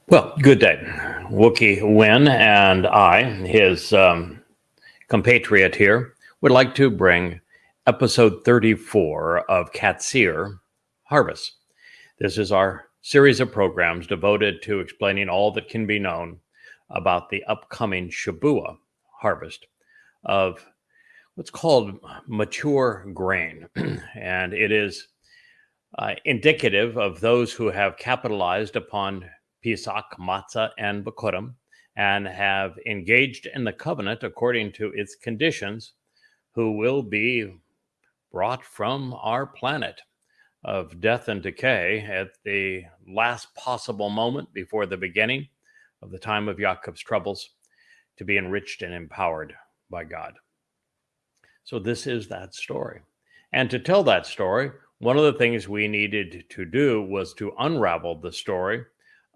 Well, good day. Wookie Winn and I, his compatriot here, would like to bring episode 34 of Qatsyr-Harvest. This is our series of programs devoted to explaining all that can be known about the upcoming Shabuah harvest of what's called mature grain. And it is indicative of those who have capitalized upon Pesach, Matzah, and Bikurim, and have engaged in the covenant according to its conditions, who will be brought from our planet of death and decay at the last possible moment before the beginning of the time of Yaakov's troubles, to be enriched and empowered by God. So this is that story. And to tell that story, one of the things we needed to do was to unravel the story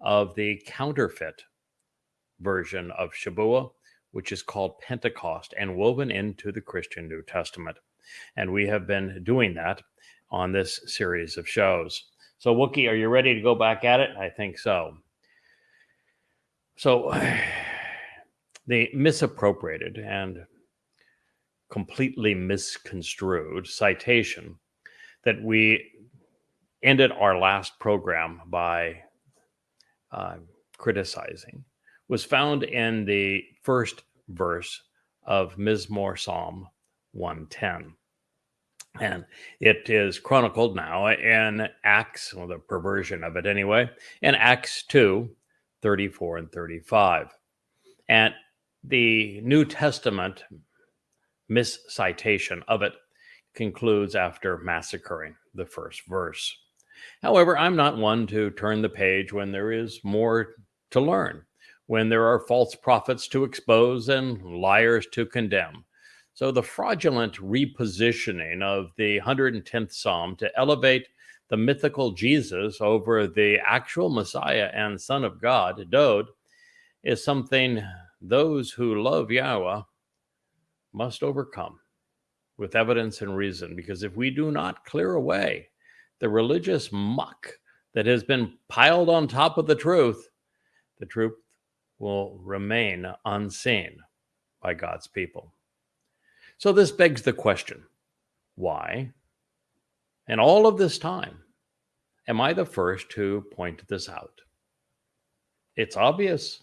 of the counterfeit version of Shabuah, which is called Pentecost and woven into the Christian New Testament. And we have been doing that on this series of shows. So, Wookie, are you ready to go back at it? I think so. So, the misappropriated and completely misconstrued citation that we ended our last program by criticizing was found in the first verse of Mizmor Psalm 110. And it is chronicled now in Acts, well, the perversion of it anyway, in Acts 2, 34 and 35. And the New Testament miscitation of it concludes after massacring the first verse. However, I'm not one to turn the page when there is more to learn, when there are false prophets to expose and liars to condemn. So the fraudulent repositioning of the 110th Psalm to elevate the mythical Jesus over the actual Messiah and Son of God, Dod, is something those who love Yahweh must overcome with evidence and reason, because if we do not clear away the religious muck that has been piled on top of the truth will remain unseen by God's people. So this begs the question, why, in all of this time, am I the first to point this out? It's obvious.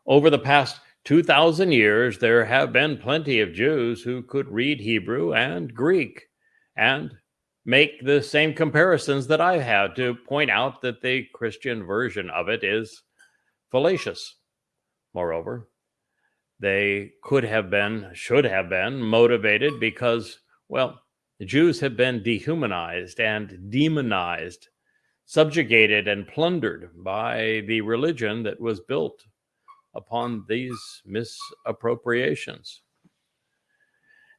Over the past 2,000 years, there have been plenty of Jews who could read Hebrew and Greek and make the same comparisons that I had to point out that the Christian version of it is fallacious. Moreover, they should have been motivated because, well, the Jews have been dehumanized and demonized, subjugated and plundered by the religion that was built upon these misappropriations.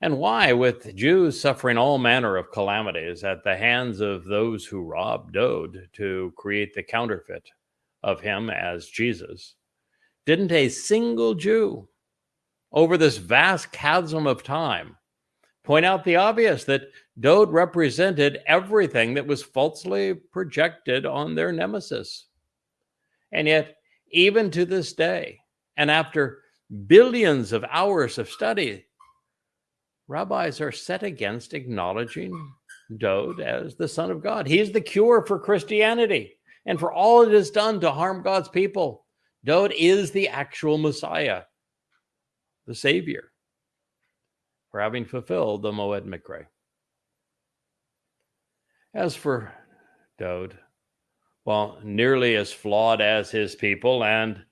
And why, with Jews suffering all manner of calamities at the hands of those who robbed Dod to create the counterfeit of him as Jesus, didn't a single Jew over this vast chasm of time point out the obvious, that Dod represented everything that was falsely projected on their nemesis? And yet, even to this day, and after billions of hours of study, rabbis are set against acknowledging Dod as the Son of God. He's the cure for Christianity and for all it has done to harm God's people. Dod is the actual Messiah, the Savior, for having fulfilled the Moed Mikre. As for Dod, well, nearly as flawed as his people and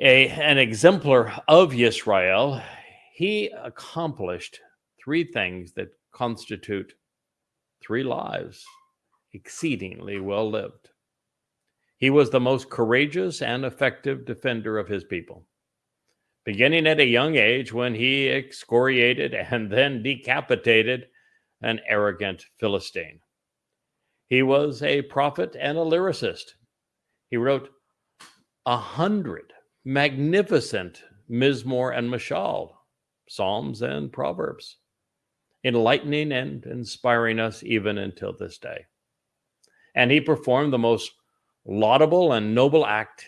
an exemplar of Yisrael, he accomplished three things that constitute three lives exceedingly well lived. He was the most courageous and effective defender of his people, beginning at a young age when he excoriated and then decapitated an arrogant Philistine. He was a prophet and a lyricist. He wrote 100 magnificent Mizmor and Mashal, Psalms and Proverbs, enlightening and inspiring us even until this day. And he performed the most laudable and noble act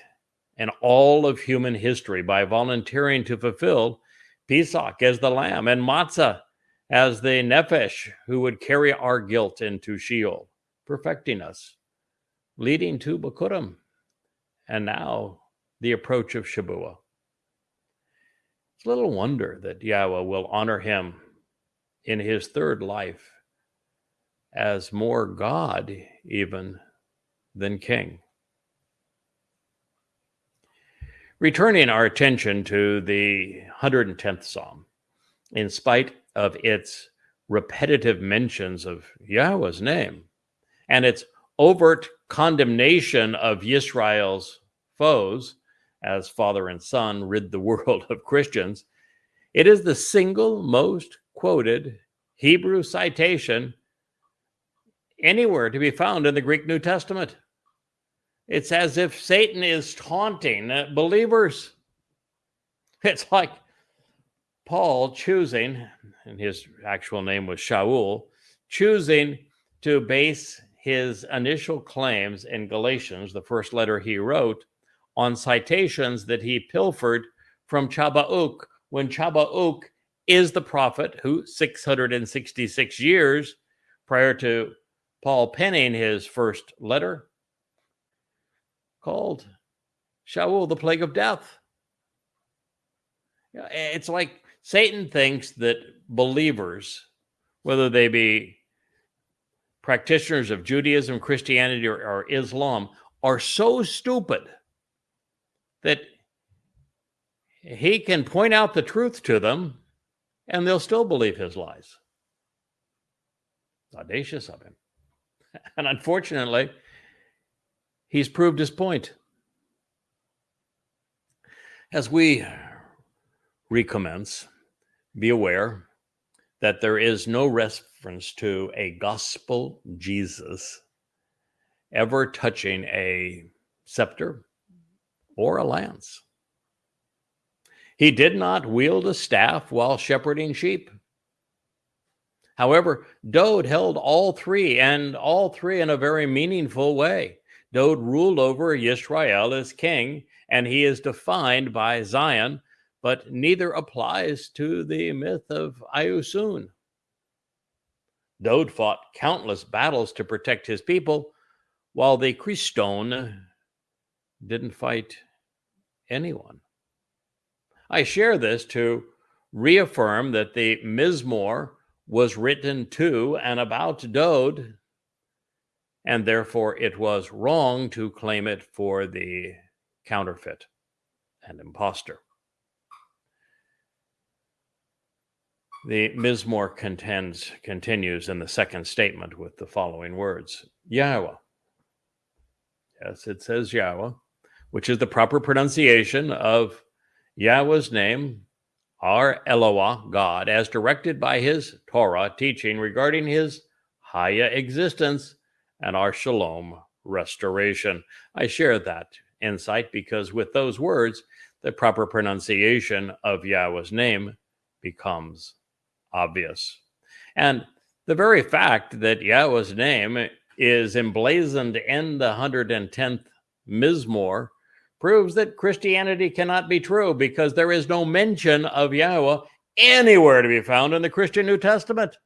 in all of human history by volunteering to fulfill Pesach as the lamb and Matzah as the nephesh who would carry our guilt into Sheol, perfecting us, leading to Bikurim, and now the approach of Shabuah. It's little wonder that Yahweh will honor him in his third life as more God even than king. Returning our attention to the 110th Psalm, in spite of its repetitive mentions of Yahweh's name and its overt condemnation of Yisrael's foes, as father and son rid the world of Christians, it is the single most quoted Hebrew citation anywhere to be found in the Greek New Testament. It's as if Satan is taunting believers. It's like Paul choosing, and his actual name was Shaul, choosing to base his initial claims in Galatians, the first letter he wrote, on citations that he pilfered from Chabauk, when Chabauk is the prophet who 666 years prior to Paul penning his first letter called Shaul the plague of death. It's like Satan thinks that believers, whether they be practitioners of Judaism, Christianity, or Islam, are so stupid that he can point out the truth to them and they'll still believe his lies. It's audacious of him. And unfortunately, he's proved his point. As we recommence, be aware that there is no reference to a gospel Jesus ever touching a scepter or a lance. He did not wield a staff while shepherding sheep. However, Dowd held all three, and all three in a very meaningful way. Dowd ruled over Yisrael as king, and he is defined by Zion, but neither applies to the myth of Ayusun. Dowd fought countless battles to protect his people, while the Christone didn't fight anyone. I share this to reaffirm that the Mizmor was written to and about Dowd, and therefore it was wrong to claim it for the counterfeit and impostor. The Mizmor continues in the second statement with the following words: Yahweh. Yes, it says Yahweh, which is the proper pronunciation of Yahweh's name, our Elohah, God, as directed by his Torah teaching regarding his Haya existence and our Shalom restoration. I share that insight because with those words, the proper pronunciation of Yahweh's name becomes obvious. And the very fact that Yahweh's name is emblazoned in the 110th Mizmor proves that Christianity cannot be true, because there is no mention of Yahweh anywhere to be found in the Christian New Testament.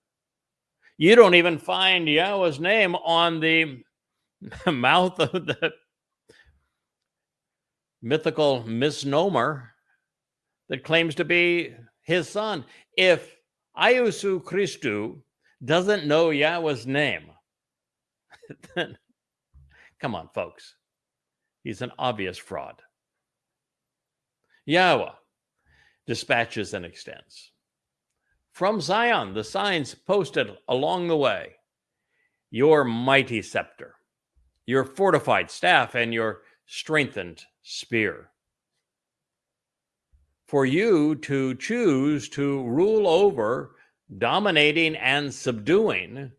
You don't even find Yahweh's name on the mouth of the mythical misnomer that claims to be his son. If Iesu Christou doesn't know Yahweh's name, then come on, folks. He's an obvious fraud. Yahweh dispatches and extends. From Zion, the signs posted along the way: your mighty scepter, your fortified staff, and your strengthened spear. For you to choose to rule over, dominating and subduing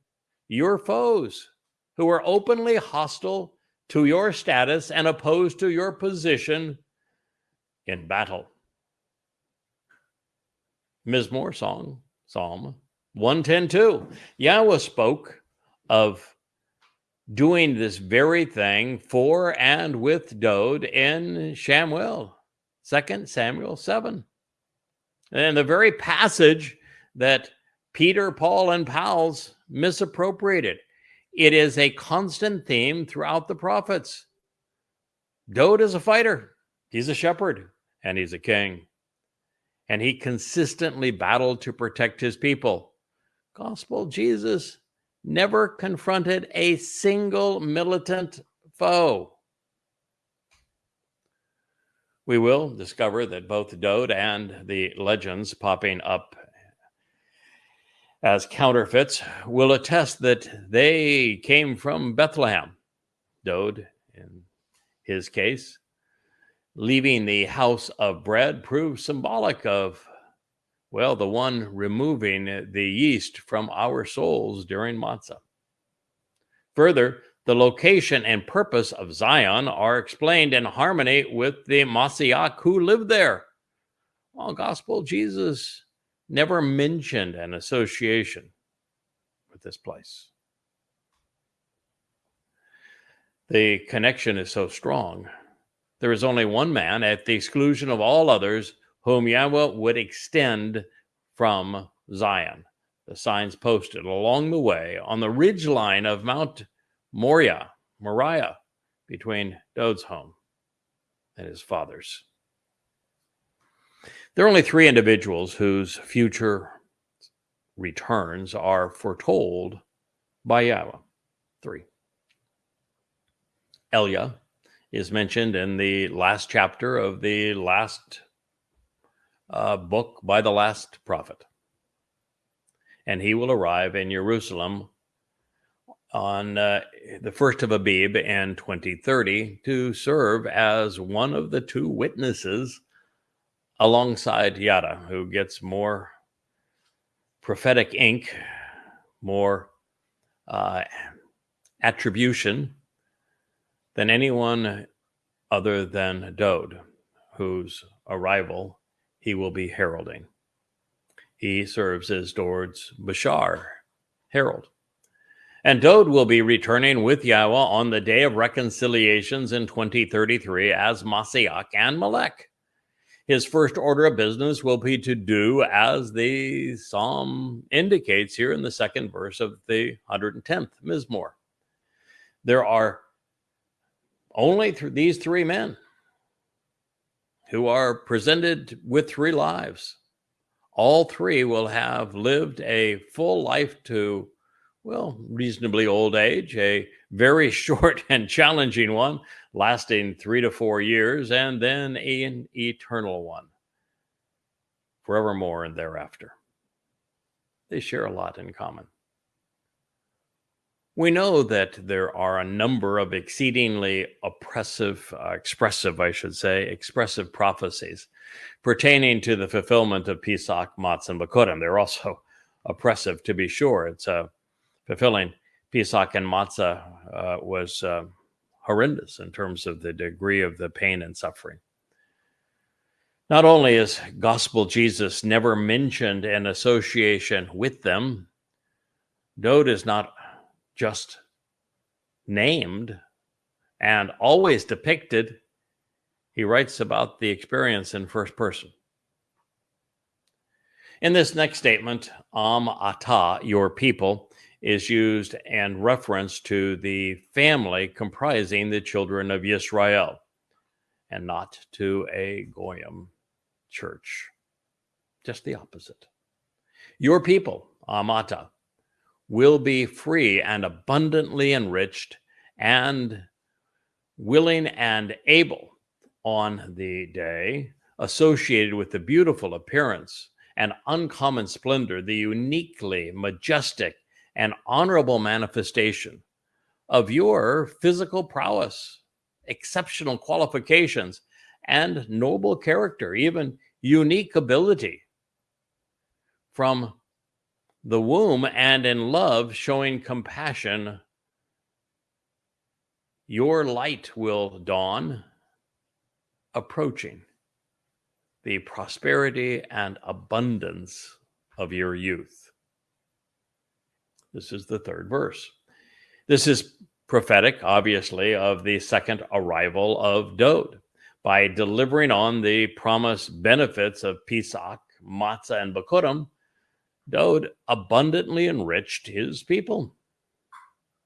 your foes who are openly hostile to your status and opposed to your position in battle. Mizmor song, Psalm 110:2. Yahweh spoke of doing this very thing for and with Dode in Shamuel, 2 Samuel 7. And the very passage that Peter, Paul, and pals misappropriated. It is a constant theme throughout the prophets. Dode is a fighter, he's a shepherd, and he's a king. And he consistently battled to protect his people. Gospel Jesus never confronted a single militant foe. We will discover that both Dode and the legends popping up as counterfeits will attest that they came from Bethlehem. Dode, in his case, leaving the house of bread proves symbolic of, well, the one removing the yeast from our souls during matzah. Further, the location and purpose of Zion are explained in harmony with the Mashiach who lived there. Well, Gospel Jesus never mentioned an association with this place. The connection is so strong. There is only one man, at the exclusion of all others, whom Yahweh would extend from Zion. The signs posted along the way on the ridgeline of Mount Moriah, between Dode's home and his father's. There are only three individuals whose future returns are foretold by Yahweh. Three. Elia is mentioned in the last chapter of the last book by the last prophet. And he will arrive in Jerusalem on the first of Abib in 2030 to serve as one of the two witnesses alongside Yada, who gets more prophetic ink, more attribution than anyone other than Dode, whose arrival he will be heralding. He serves as Dode's Bashar, herald. And Dode will be returning with Yahweh on the day of reconciliations in 2033 as Mashiach and Melech. His first order of business will be to do as the psalm indicates here in the second verse of the 110th Mizmor. There are only these three men who are presented with three lives. All three will have lived a full life to, well, reasonably old age, a very short and challenging one, lasting 3 to 4 years, and then an eternal one, forevermore and thereafter. They share a lot in common. We know that there are a number of exceedingly expressive prophecies pertaining to the fulfillment of Pesach, Matzah, and Bakurim. They're also oppressive, to be sure. It's fulfilling Pesach and Matzah was horrendous in terms of the degree of the pain and suffering. Not only is Gospel Jesus never mentioned in association with them, Dode is not just named and always depicted. He writes about the experience in first person. In this next statement, Ata, your people, is used in reference to the family comprising the children of Israel, and not to a Goyim church. Just the opposite. Your people, Amata, will be free and abundantly enriched and willing and able on the day associated with the beautiful appearance and uncommon splendor, the uniquely majestic and honorable manifestation of your physical prowess, exceptional qualifications, and noble character, even unique ability. From the womb and in love, showing compassion, your light will dawn, approaching the prosperity and abundance of your youth. This is the third verse. This is prophetic, obviously, of the second arrival of Dod. By delivering on the promised benefits of Pesach, Matzah, and Bikurim, Dod abundantly enriched his people.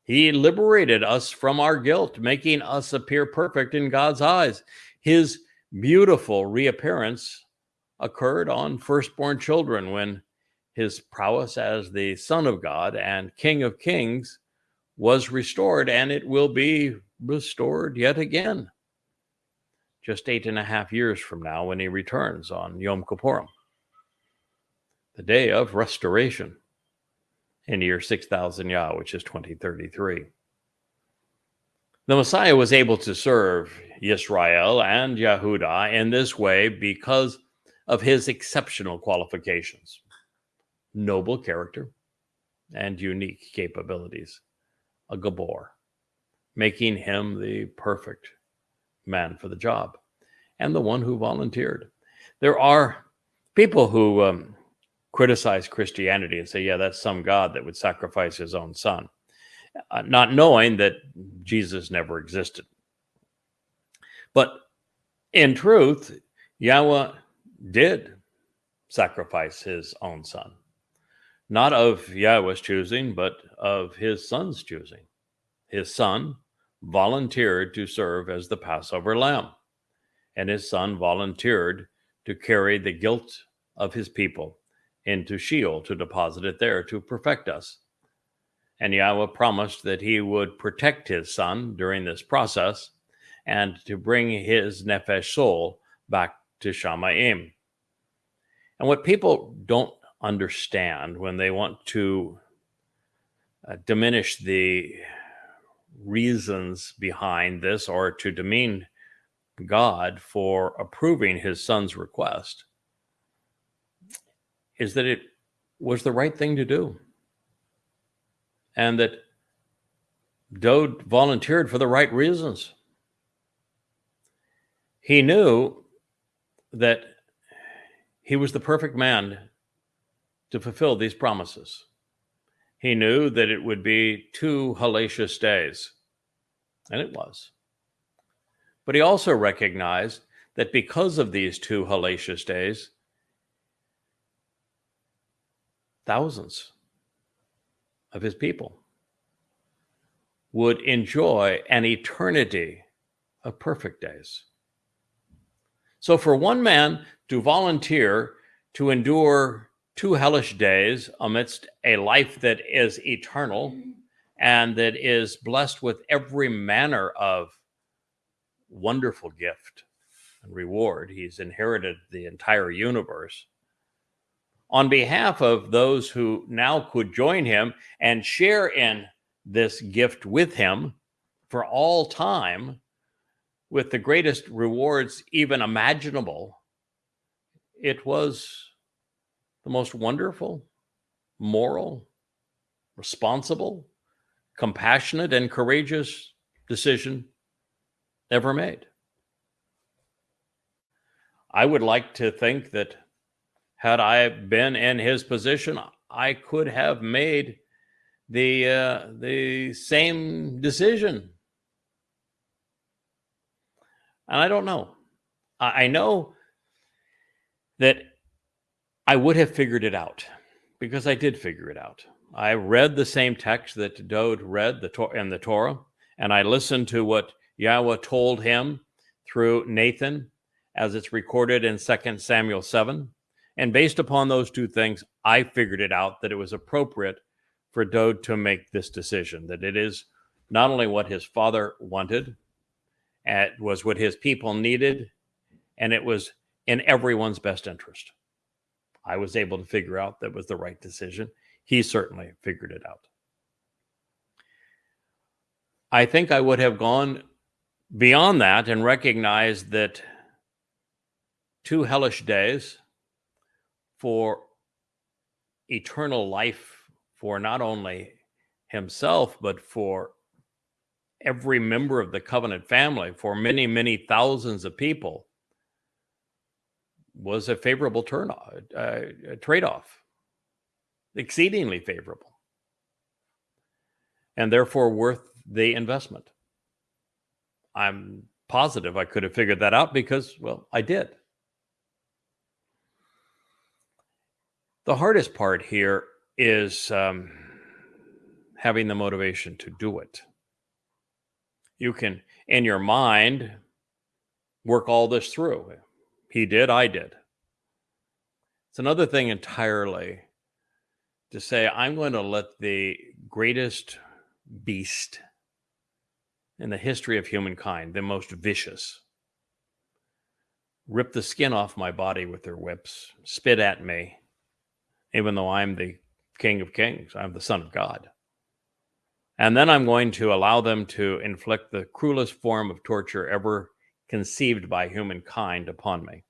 He liberated us from our guilt, making us appear perfect in God's eyes. His beautiful reappearance occurred on firstborn children when his prowess as the Son of God and King of Kings was restored, and it will be restored yet again, just 8.5 years from now when he returns on Yom Kippurim, the day of restoration in year 6000 Yah, which is 2033. The Messiah was able to serve Yisrael and Yehudah in this way because of his exceptional qualifications, noble character, and unique capabilities. A Gabor, making him the perfect man for the job and the one who volunteered. There are people who criticize Christianity and say, yeah, that's some God that would sacrifice his own son, not knowing that Jesus never existed. But in truth, Yahweh did sacrifice his own son, not of Yahweh's choosing, but of his son's choosing. His son volunteered to serve as the Passover lamb, and his son volunteered to carry the guilt of his people into Sheol, to deposit it there, to perfect us. And Yahweh promised that he would protect his son during this process and to bring his nefesh soul back to Shamayim. And what people don't understand when they want to diminish the reasons behind this or to demean God for approving his son's request is that it was the right thing to do, and that Dod volunteered for the right reasons. He knew that he was the perfect man to fulfill these promises. He knew that it would be 2 hellacious days, and it was. But he also recognized that because of these 2 hellacious days, thousands of his people would enjoy an eternity of perfect days. So for one man to volunteer to endure 2 hellish days amidst a life that is eternal and that is blessed with every manner of wonderful gift and reward, he's inherited the entire universe. On behalf of those who now could join him and share in this gift with him for all time, with the greatest rewards even imaginable, it was the most wonderful, moral, responsible, compassionate, and courageous decision ever made. I would like to think that had I been in his position, I could have made the same decision. And I don't know. I know that I would have figured it out, because I did figure it out. I read the same text that Dod read in the Torah, and I listened to what Yahweh told him through Nathan, as it's recorded in 2 Samuel 7. And based upon those 2 things, I figured it out that it was appropriate for Dod to make this decision, that it is not only what his father wanted, it was what his people needed, and it was in everyone's best interest. I was able to figure out that was the right decision. He certainly figured it out. I think I would have gone beyond that and recognized that 2 hellish days for eternal life for not only himself, but for every member of the covenant family, for many, many thousands of people, was a favorable trade-off, exceedingly favorable, and therefore worth the investment. I'm positive I could have figured that out because, well, I did. The hardest part here is having the motivation to do it. You can, in your mind, work all this through. He did, I did. It's another thing entirely to say, I'm going to let the greatest beast in the history of humankind, the most vicious, rip the skin off my body with their whips, spit at me, even though I'm the King of Kings, I'm the Son of God. And then I'm going to allow them to inflict the cruelest form of torture ever conceived by humankind upon me.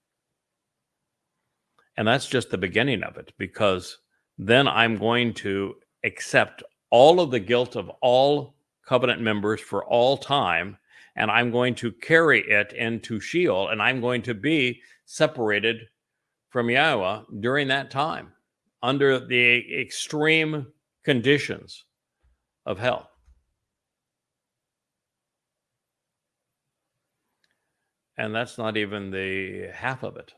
And that's just the beginning of it, because then I'm going to accept all of the guilt of all covenant members for all time, and I'm going to carry it into Sheol, and I'm going to be separated from Yahowah during that time under the extreme conditions of hell. And that's not even the half of it.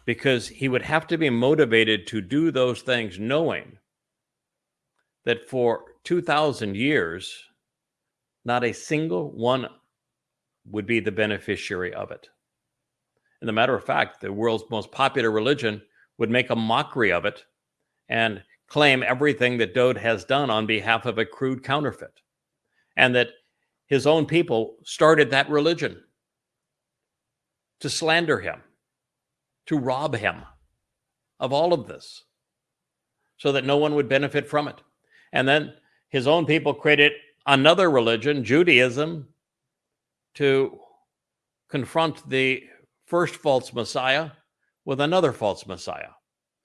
Because he would have to be motivated to do those things knowing that for 2,000 years, not a single one would be the beneficiary of it. And a matter of fact, the world's most popular religion would make a mockery of it and claim everything that Dowd has done on behalf of a crude counterfeit. And that his own people started that religion to slander him, to rob him of all of this, so that no one would benefit from it. And then his own people created another religion, Judaism, to confront the first false Messiah with another false Messiah.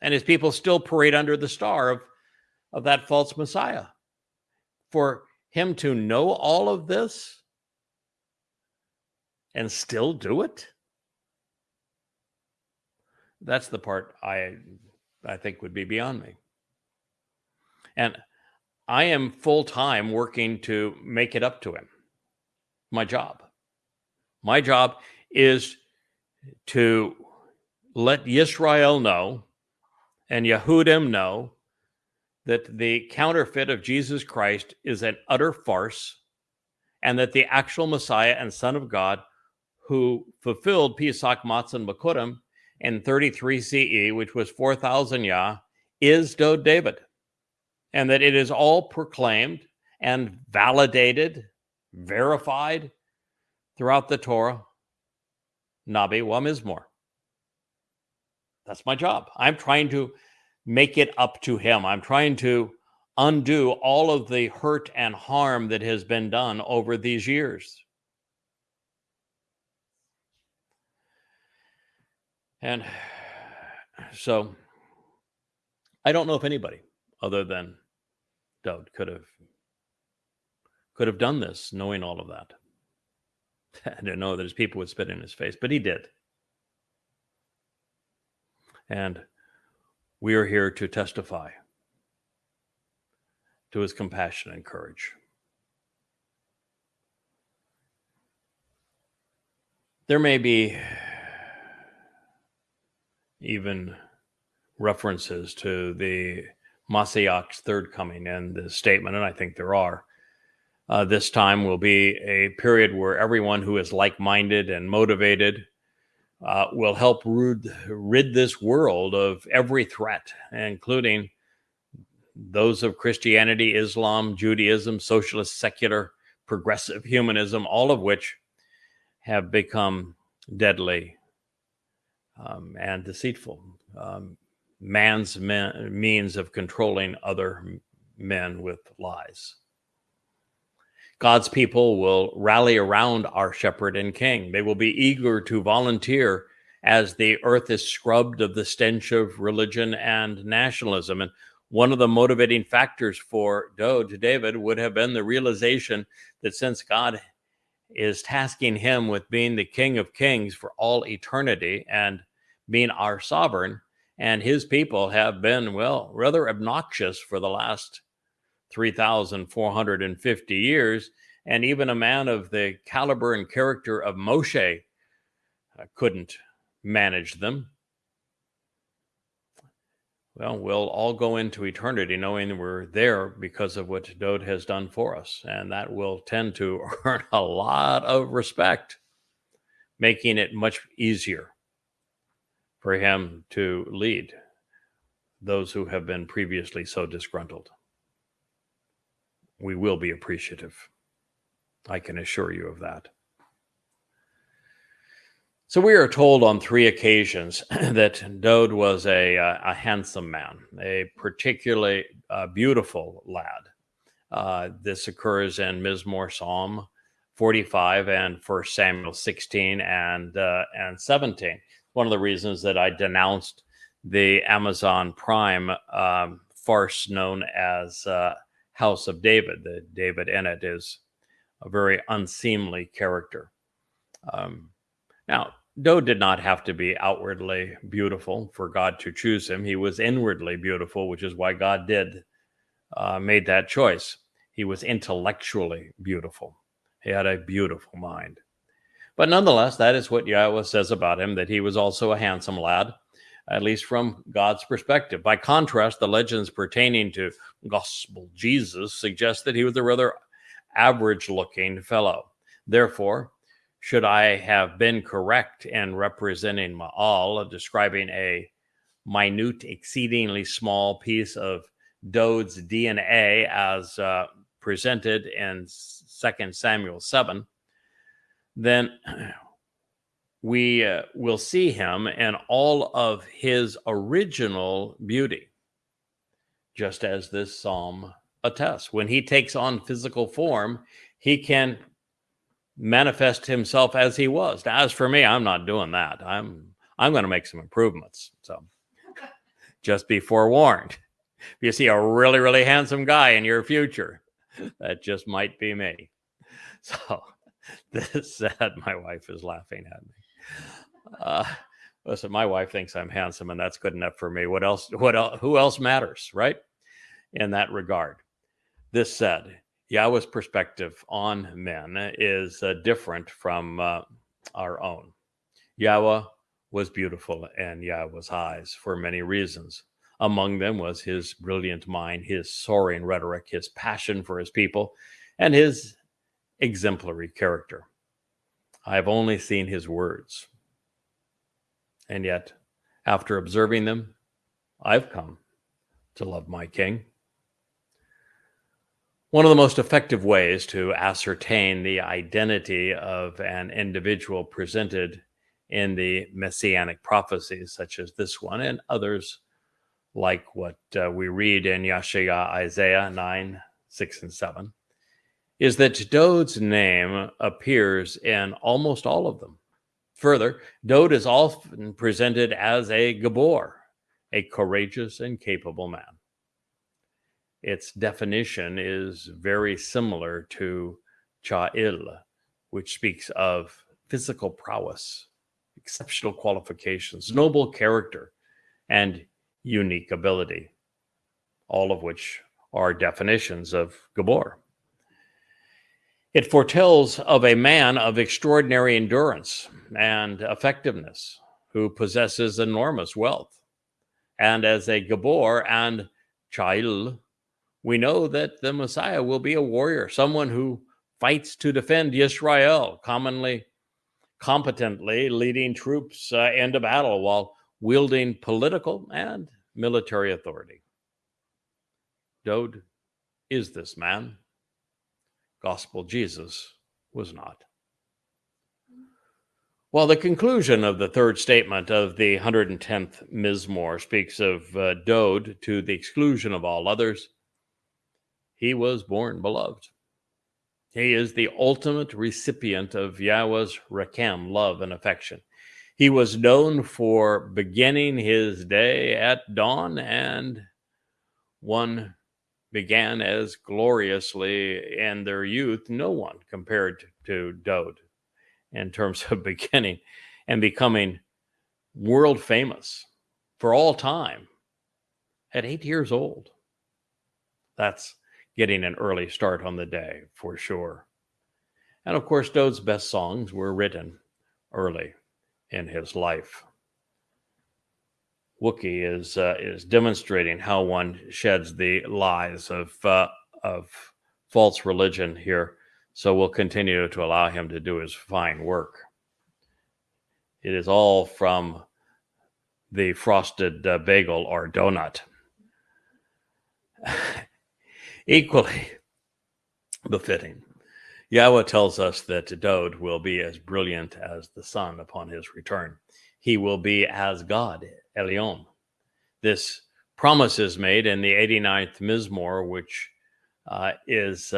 And his people still parade under the star of that false Messiah. For him to know all of this and still do it, that's the part I think would be beyond me. And I am full-time working to make it up to him. My job is to let Yisrael know and Yehudim know that the counterfeit of Jesus Christ is an utter farce, and that the actual Messiah and Son of God, who fulfilled Pesach Matzah Makurim in 33 CE, which was 4,000 Yah, is Dowd David. And that it is all proclaimed and validated, verified throughout the Torah, Nabi wa Mizmor. That's my job. I'm trying to make it up to him. I'm trying to undo all of the hurt and harm that has been done over these years. And so I don't know if anybody other than Dowd could have done this, knowing all of that. I didn't know that his people would spit in his face, but he did. And we are here to testify to his compassion and courage. There may be even references to the Mashiach's third coming in this statement, and I think there are. This time will be a period where everyone who is like-minded and motivated will help rid this world of every threat, including those of Christianity, Islam, Judaism, socialist, secular, progressive humanism, all of which have become deadly and deceitful. Man's means of controlling other men with lies. God's people will rally around our shepherd and king. They will be eager to volunteer as the earth is scrubbed of the stench of religion and nationalism. And one of the motivating factors for David would have been the realization that since God is tasking him with being the King of Kings for all eternity and being our sovereign, and his people have been, well, rather obnoxious for the last 3,450 years, and even a man of the caliber and character of Moshe couldn't manage them. Well, we'll all go into eternity knowing we're there because of what Dowd has done for us, and that will tend to earn a lot of respect, making it much easier for him to lead those who have been previously so disgruntled. We will be appreciative. I can assure you of that. So we are told on 3 occasions that Dowd was a handsome man, a particularly beautiful lad. This occurs in Mizmor Psalm 45 and 1 Samuel 16 and 17. One of the reasons that I denounced the Amazon Prime farce known as House of David. The David in it is a very unseemly character. Now, Dowd did not have to be outwardly beautiful for God to choose him. He was inwardly beautiful, which is why God made that choice. He was intellectually beautiful. He had a beautiful mind. But nonetheless, that is what Yahowah says about him, that he was also a handsome lad, at least from God's perspective. By contrast, the legends pertaining to Gospel Jesus suggest that he was a rather average-looking fellow. Therefore, should I have been correct in representing Ma'al, describing a minute, exceedingly small piece of Dowd's DNA as presented in 2 Samuel 7, then we will see him in all of his original beauty, just as this psalm attests. When he takes on physical form, he can manifest himself as he was. Now, as for me, I'm not doing that. I'm going to make some improvements. So just be forewarned. If you see a really, really handsome guy in your future, that just might be me. So this said, my wife is laughing at me. Listen, my wife thinks I'm handsome, and that's good enough for me. What else? Who else matters, right? In that regard. This said, Yahweh's perspective on men is different from our own. Yahowah was beautiful in Yahweh's eyes for many reasons. Among them was his brilliant mind, his soaring rhetoric, his passion for his people, and his exemplary character. I have only seen his words, and yet, after observing them, I've come to love my King. One of the most effective ways to ascertain the identity of an individual presented in the messianic prophecies, such as this one and others like what we read in Yeshaya, Isaiah 9, 6, and 7, is that Dowd's name appears in almost all of them. Further, Dowd is often presented as a Gabor, a courageous and capable man. Its definition is very similar to Cha'il, which speaks of physical prowess, exceptional qualifications, noble character, and unique ability, all of which are definitions of Gabor. It foretells of a man of extraordinary endurance and effectiveness who possesses enormous wealth. And as a Gabor and Cha'il, we know that the Messiah will be a warrior, someone who fights to defend Yisrael, competently leading troops into battle while wielding political and military authority. Dowd is this man. Gospel Jesus was not. Well, the conclusion of the third statement of the 110th Mizmor speaks of Dowd to the exclusion of all others. He was born beloved. He is the ultimate recipient of Yahweh's Rechem, love and affection. He was known for beginning his day at dawn, and one began as gloriously in their youth. No one compared to Dowd in terms of beginning and becoming world famous for all time at 8 years old. That's getting an early start on the day for sure. And of course, Dode's best songs were written early in his life. Wookiee is demonstrating how one sheds the lies of false religion here. So we'll continue to allow him to do his fine work. It is all from the frosted bagel or donut. Equally befitting, Yahweh tells us that Dode will be as brilliant as the sun upon his return. He will be as God, Elyon. This promise is made in the 89th Mizmor, which is,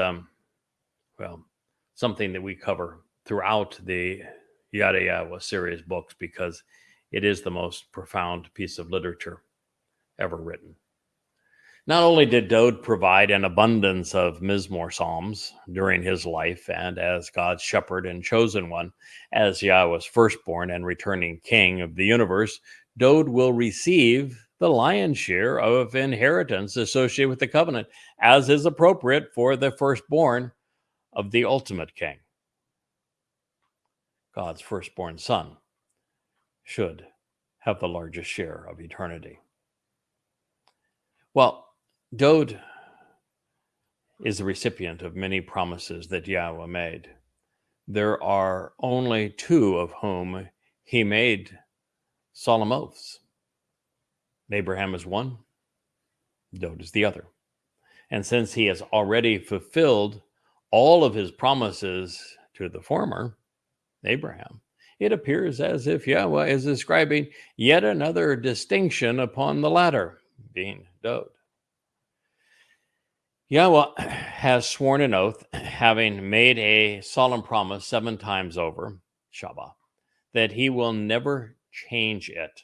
something that we cover throughout the Yada Yahowah series books because it is the most profound piece of literature ever written. Not only did Dode provide an abundance of Mizmor psalms during his life and as God's shepherd and chosen one, as Yahweh's firstborn and returning king of the universe, Dode will receive the lion's share of inheritance associated with the covenant, as is appropriate for the firstborn of the ultimate king. God's firstborn son should have the largest share of eternity. Well, Dode is the recipient of many promises that Yahweh made. There are only two of whom he made solemn oaths. Abraham is one, Dode is the other. And since he has already fulfilled all of his promises to the former, Abraham, it appears as if Yahweh is ascribing yet another distinction upon the latter, being Dode. Yahweh has sworn an oath, having made a solemn promise 7 times over, Shabat, that he will never change it.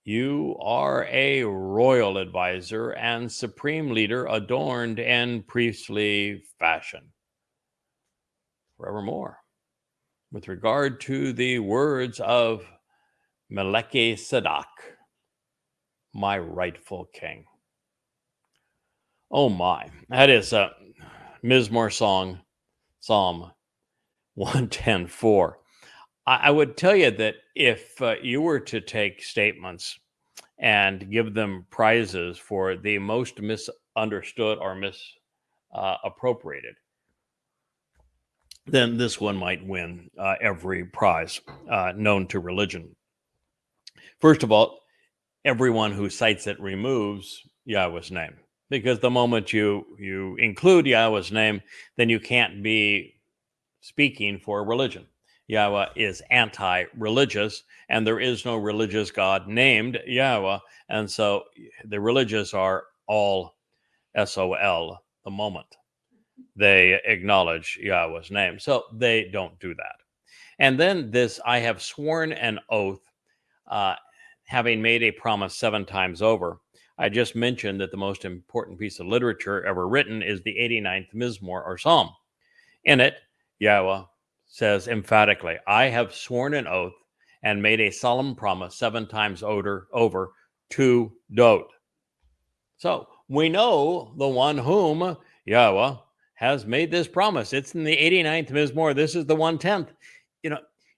You are a royal advisor and supreme leader adorned in priestly fashion forevermore. With regard to the words of Melchizedek, my rightful king. Oh my, that is a Mizmor song, Psalm 110:4. I would tell you that if you were to take statements and give them prizes for the most misunderstood or misappropriated, then this one might win every prize known to religion. First of all, everyone who cites it removes Yahweh's name. Because the moment you include Yahweh's name, then you can't be speaking for religion. Yahweh is anti-religious, and there is no religious God named Yahweh. And so the religious are all SOL the moment they acknowledge Yahweh's name. So they don't do that. And then this, I have sworn an oath, having made a promise 7 times over. I just mentioned that the most important piece of literature ever written is the 89th Mizmor or Psalm. In it, Yahweh says emphatically, I have sworn an oath and made a solemn promise 7 times over to Dode. So we know the one whom Yahweh has made this promise. It's in the 89th Mizmor. This is the 110th.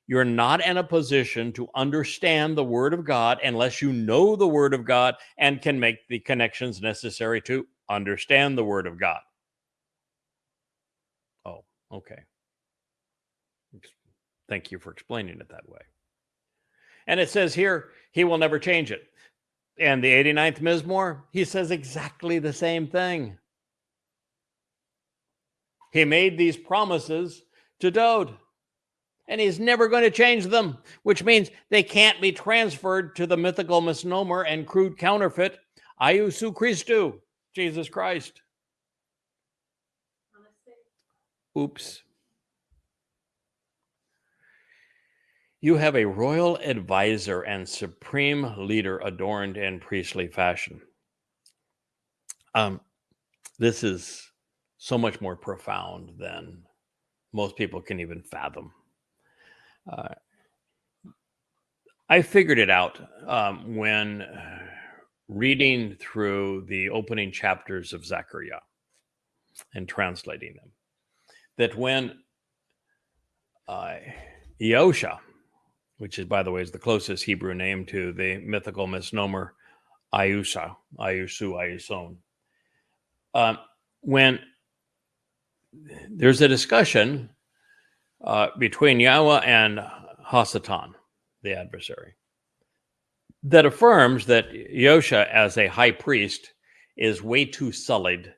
You're not in a position to understand the Word of God unless you know the Word of God and can make the connections necessary to understand the Word of God. Oh, okay. Thank you for explaining it that way. And it says here, he will never change it. And the 89th Mizmor, he says exactly the same thing. He made these promises to Dode. And he's never going to change them, which means they can't be transferred to the mythical misnomer and crude counterfeit, Iousu Christou, Jesus Christ. Oops. You have a royal advisor and supreme leader adorned in priestly fashion. This is so much more profound than most people can even fathom. I figured it out when reading through the opening chapters of Zechariah. in translating them. That when Yahusha, which is, by the way, is the closest Hebrew name to the mythical misnomer Ayusa, Ayusu, Ayuson. When there's a discussion between Yahweh and Hasatan, the adversary, that affirms that Yahusha as a high priest is way too sullied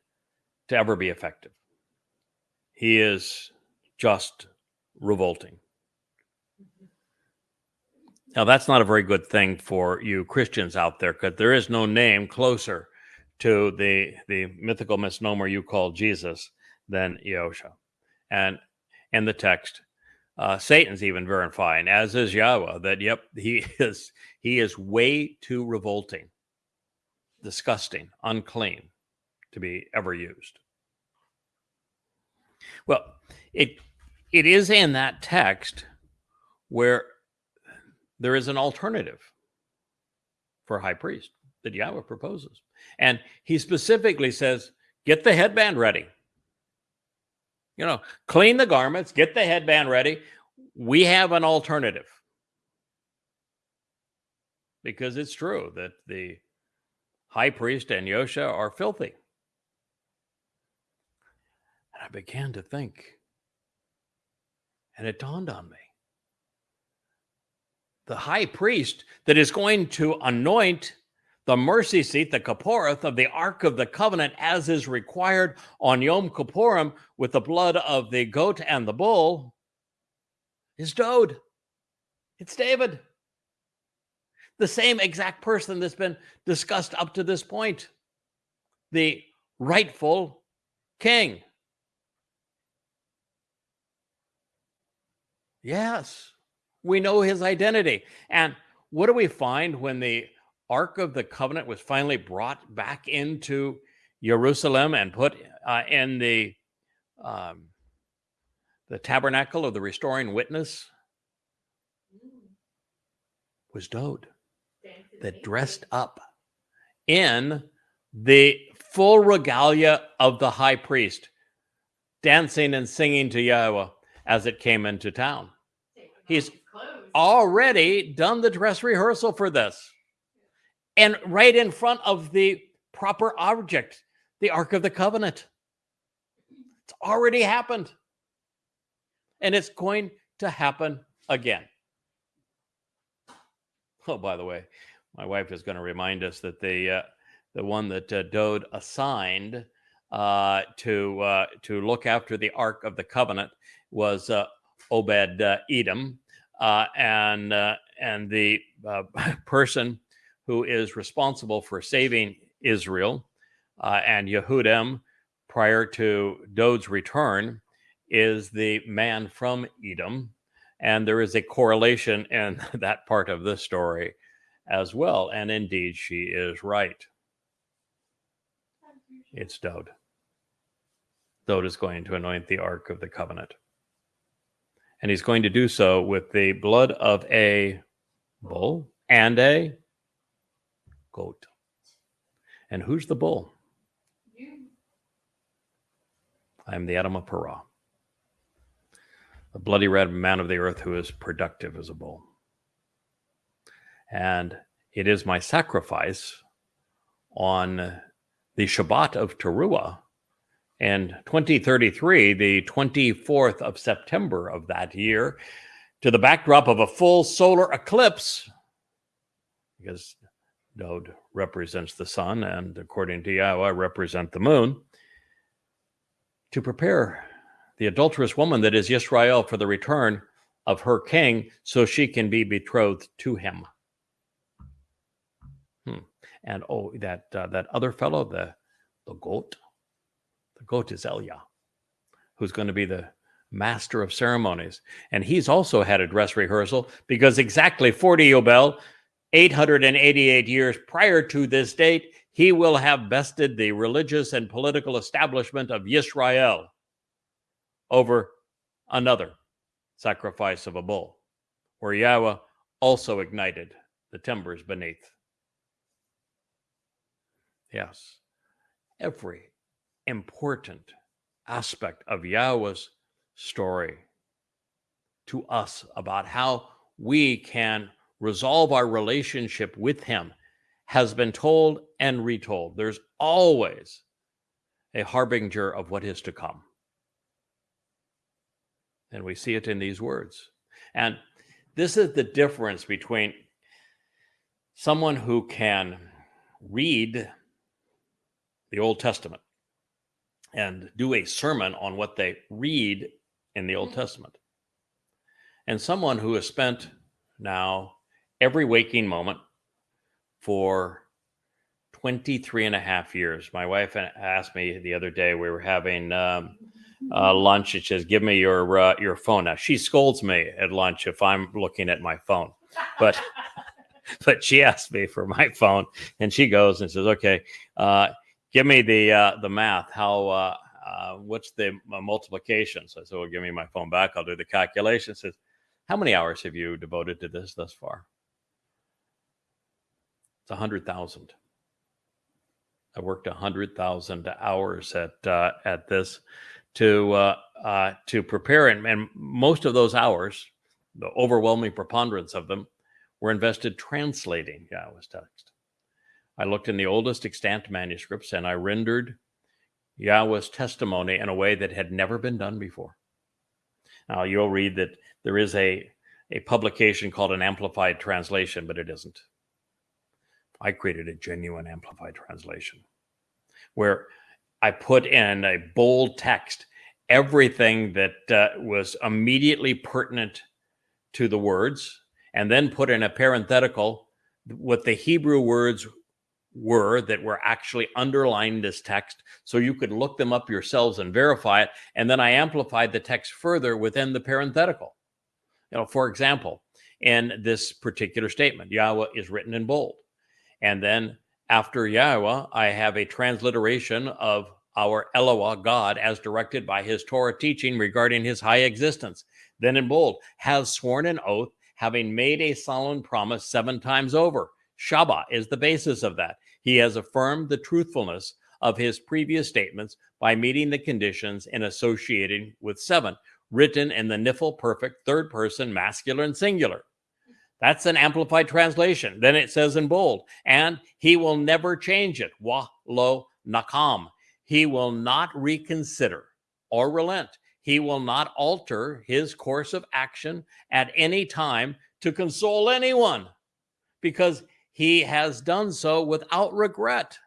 to ever be effective. He is just revolting. Now, that's not a very good thing for you Christians out there, because there is no name closer to the mythical misnomer you call Jesus than Yahusha. And in the text, Satan's even verifying, as is Yahweh, that, yep, he is way too revolting, disgusting, unclean to be ever used. Well, it is in that text where there is an alternative for high priest that Yahweh proposes. And he specifically says, get the headband ready. Clean the garments, get the headband ready. We have an alternative. Because it's true that the high priest and Yahusha are filthy. And I began to think, and it dawned on me. The high priest that is going to anoint the mercy seat, the Kapporeth of the Ark of the Covenant, as is required on Yom Kippurim with the blood of the goat and the bull, is Dod. It's David. The same exact person that's been discussed up to this point. The rightful king. Yes. We know his identity. And what do we find when the Ark of the Covenant was finally brought back into Jerusalem and put in the tabernacle of the restoring witness? Was Dod, that dressed up in the full regalia of the high priest, dancing and singing to Yahweh as it came into town. He's already done the dress rehearsal for this. And right in front of the proper object, the Ark of the Covenant. It's already happened. And it's going to happen again. Oh, by the way, my wife is going to remind us that the one that Dod assigned to look after the Ark of the Covenant was Obed Edom, and the person who is responsible for saving Israel and Yehudim prior to Dod's return is the man from Edom. And there is a correlation in that part of the story as well. And indeed, she is right. It's Dod. Dod is going to anoint the Ark of the Covenant. And he's going to do so with the blood of a bull and a goat. And who's the bull? You. I am the Adam of Parah, the bloody red man of the earth who is productive as a bull. And it is my sacrifice on the Shabat of Towrah in 2033, the 24th of September of that year, to the backdrop of a full solar eclipse, because Dod represents the sun and, according to Yahweh, represent the moon, to prepare the adulterous woman that is Yisrael for the return of her king so she can be betrothed to him. And that other fellow, the goat, the goat is Elia, who's going to be the master of ceremonies. And he's also had a dress rehearsal because exactly 40 Yobel, 888 years prior to this date, he will have bested the religious and political establishment of Yisrael over another sacrifice of a bull, where Yahweh also ignited the timbers beneath. Yes, every important aspect of Yahweh's story to us about how we can resolve our relationship with him has been told and retold. There's always a harbinger of what is to come. And we see it in these words. And this is the difference between someone who can read the Old Testament and do a sermon on what they read in the Old Testament, and someone who has spent now every waking moment for 23 and a half years. My wife asked me the other day, we were having lunch. She says, give me your phone. Now, she scolds me at lunch if I'm looking at my phone. But she asked me for my phone, and she goes and says, okay, give me the math. How what's the multiplication? So I said, well, give me my phone back. I'll do the calculation. Says, how many hours have you devoted to this thus far? It's 100,000. I worked 100,000 hours at this to prepare, and most of those hours, the overwhelming preponderance of them, were invested translating Yahweh's text. I looked in the oldest extant manuscripts, and I rendered Yahweh's testimony in a way that had never been done before. Now, you'll read that there is a publication called an amplified translation, but it isn't. I created a genuine amplified translation where I put in a bold text everything that was immediately pertinent to the words, and then put in a parenthetical what the Hebrew words were that were actually underlined this text, so you could look them up yourselves and verify it. And then I amplified the text further within the parenthetical. For example, in this particular statement, Yahweh is written in bold. And then after Yahweh, I have a transliteration of our Elohah, God, as directed by his Torah teaching regarding his high existence. Then in bold, has sworn an oath, having made a solemn promise 7 times over. Shabat is the basis of that. He has affirmed the truthfulness of his previous statements by meeting the conditions and associating with 7, written in the Nifl perfect third person, masculine singular. That's an amplified translation. Then it says in bold, and he will never change it. Wa lo nakam. He will not reconsider or relent. He will not alter his course of action at any time to console anyone, because he has done so without regret.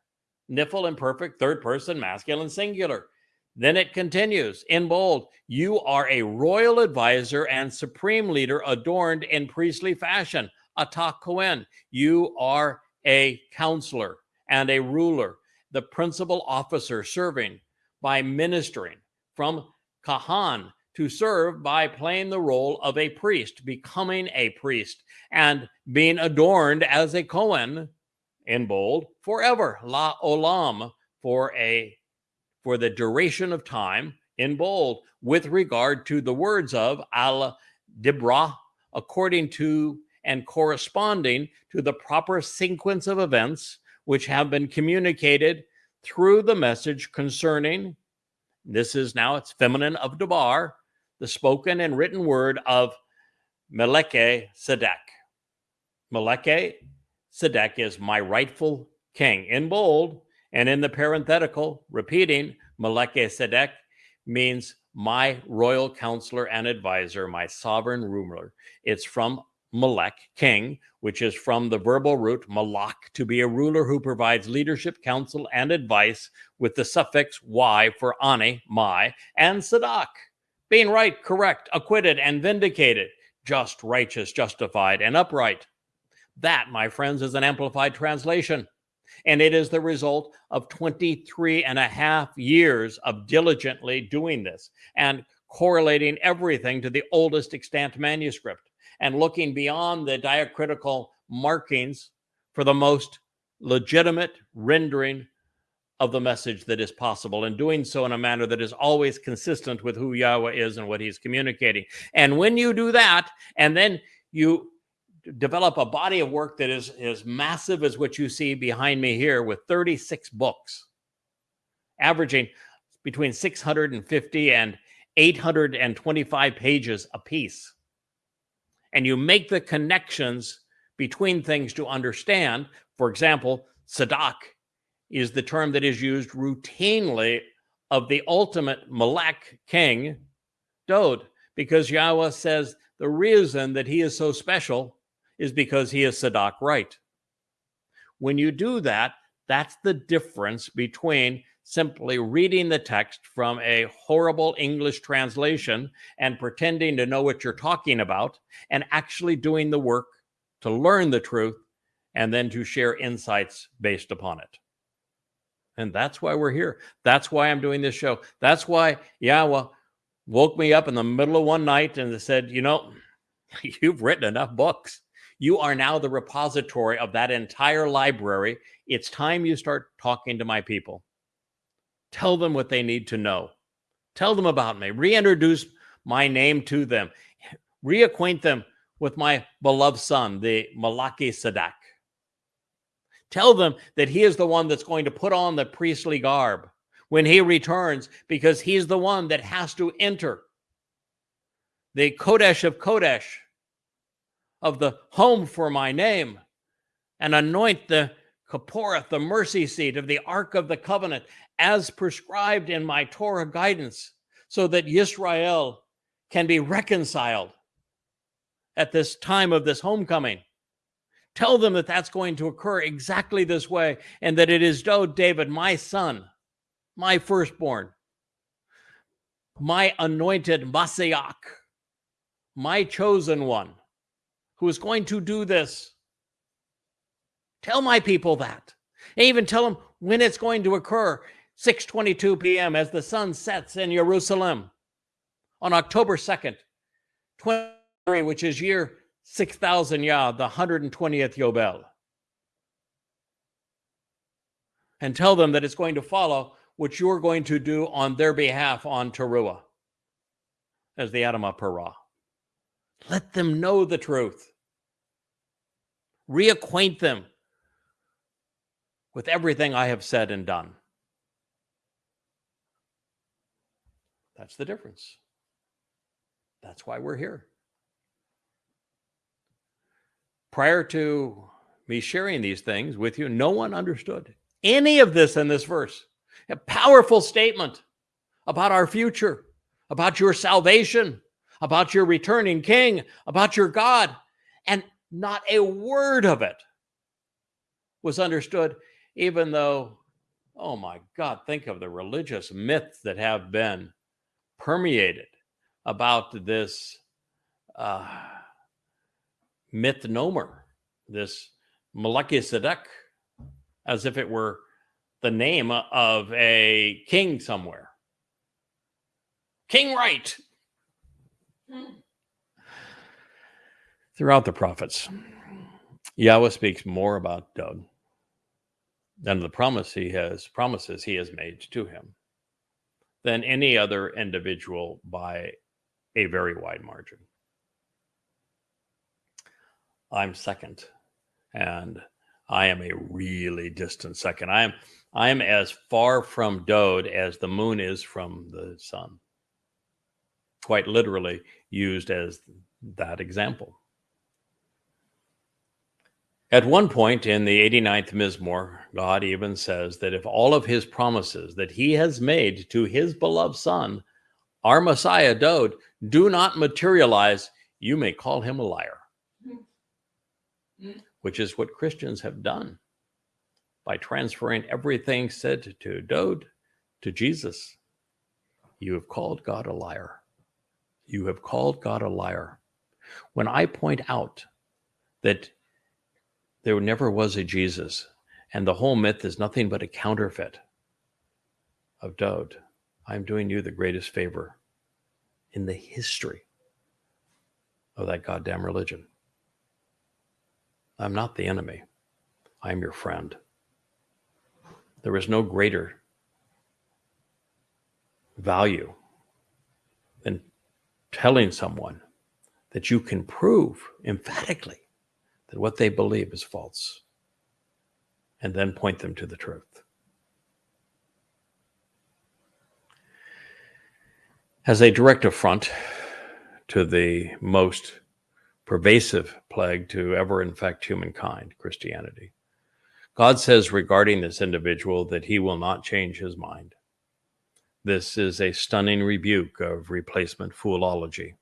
Nifl imperfect, third person, masculine singular. Then it continues in bold, you are a royal advisor and supreme leader adorned in priestly fashion. Atah Kohen, you are a counselor and a ruler, the principal officer serving by ministering, from Kahan to serve by playing the role of a priest, becoming a priest, and being adorned as a Kohen, in bold, forever, la olam, for the duration of time, in bold, with regard to the words of al dibra, according to and corresponding to the proper sequence of events which have been communicated through the message concerning, this is now, it's feminine of Dabar, the spoken and written word of Meleke Sedek. Meleke Sedek is my rightful king, in bold, and in the parenthetical, repeating, Meleke Sedek means my royal counselor and advisor, my sovereign ruler. It's from Melek, king, which is from the verbal root malak, to be a ruler who provides leadership, counsel, and advice, with the suffix y for ani, my, and sadak, being right, correct, acquitted, and vindicated, just, righteous, justified, and upright. That, my friends, is an amplified translation. And it is the result of 23 and a half years of diligently doing this and correlating everything to the oldest extant manuscript and looking beyond the diacritical markings for the most legitimate rendering of the message that is possible, and doing so in a manner that is always consistent with who Yahweh is and what he's communicating. And when you do that, and then you develop a body of work that is as massive as what you see behind me here, with 36 books, averaging between 650 and 825 pages apiece. And you make the connections between things to understand. For example, Sadak is the term that is used routinely of the ultimate Melech king, Dod, because Yahweh says the reason that he is so special is because he is Sadak right. When you do that, that's the difference between simply reading the text from a horrible English translation and pretending to know what you're talking about, and actually doing the work to learn the truth and then to share insights based upon it. And that's why we're here. That's why I'm doing this show. That's why Yahweh woke me up in the middle of one night and said, you know, you've written enough books. You are now the repository of that entire library. It's time you start talking to my people. Tell them what they need to know. Tell them about me. Reintroduce my name to them. Reacquaint them with my beloved son, the Malachi Sadak. Tell them that he is the one that's going to put on the priestly garb when he returns, because he's the one that has to enter the Kodesh of Kodesh of the home for my name and anoint the Kaporeth, the mercy seat of the Ark of the Covenant, as prescribed in my Torah guidance, so that Yisrael can be reconciled at this time of this homecoming. Tell them that that's going to occur exactly this way, and that it is David, my son, my firstborn, my anointed Messiah, my chosen one, who is going to do this. Tell my people that. And even tell them when it's going to occur, 6:22 p.m. as the sun sets in Jerusalem on October 2nd, 23, which is year 6,000 Yah, the 120th Yobel. And tell them that it's going to follow what you're going to do on their behalf on Towrah as the Adam Parah. Let them know the truth. Reacquaint them with everything I have said and done. That's the difference. That's why we're here. Prior to me sharing these things with you, no one understood any of this in this verse. A powerful statement about our future, about your salvation, about your returning king, about your God. And not a word of it was understood, even though, oh my God, think of the religious myths that have been permeated about this mythnomer, this Melchizedek, as if it were the name of a king somewhere. King Right. Throughout the prophets, Yahweh speaks more about Dod than the promises he has made to him than any other individual by a very wide margin. I'm second, and I am a really distant second. I am as far from Dod as the moon is from the sun. Quite literally used as that example. At one point in the 89th Mizmor, God even says that if all of his promises that he has made to his beloved son, our Messiah Dod, do not materialize, you may call him a liar. Which is what Christians have done by transferring everything said to Dod to Jesus. You have called God a liar. You have called God a liar. When I point out that there never was a Jesus, and the whole myth is nothing but a counterfeit of Dod, I'm doing you the greatest favor in the history of that goddamn religion. I'm not the enemy. I am your friend. There is no greater value than telling someone that you can prove emphatically that what they believe is false, and then point them to the truth. As a direct affront to the most pervasive plague to ever infect humankind, Christianity, God says regarding this individual that he will not change his mind. This is a stunning rebuke of replacement foolology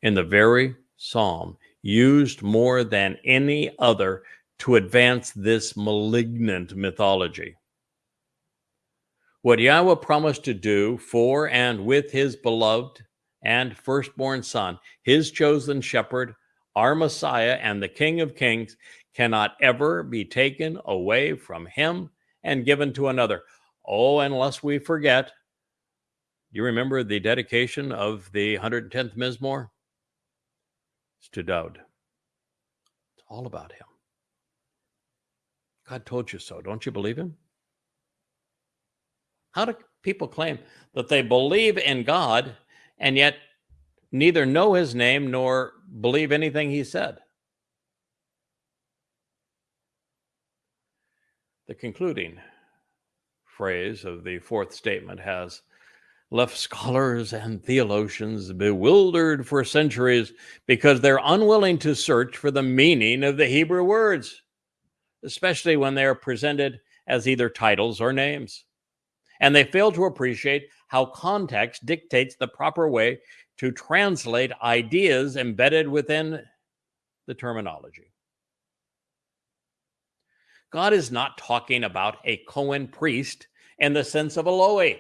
in the very psalm used more than any other to advance this malignant mythology. What Yahweh promised to do for and with his beloved and firstborn son, his chosen shepherd, our Messiah, and the King of Kings, cannot ever be taken away from him and given to another. Oh, unless we forget, you remember the dedication of the 110th Mizmor? It's to Daud. It's all about him. God told you so. Don't you believe him? How do people claim that they believe in God and yet neither know his name nor believe anything he said? The concluding phrase of the fourth statement has left scholars and theologians bewildered for centuries because they're unwilling to search for the meaning of the Hebrew words, especially when they are presented as either titles or names. And they fail to appreciate how context dictates the proper way to translate ideas embedded within the terminology. God is not talking about a Cohen priest in the sense of a Lowy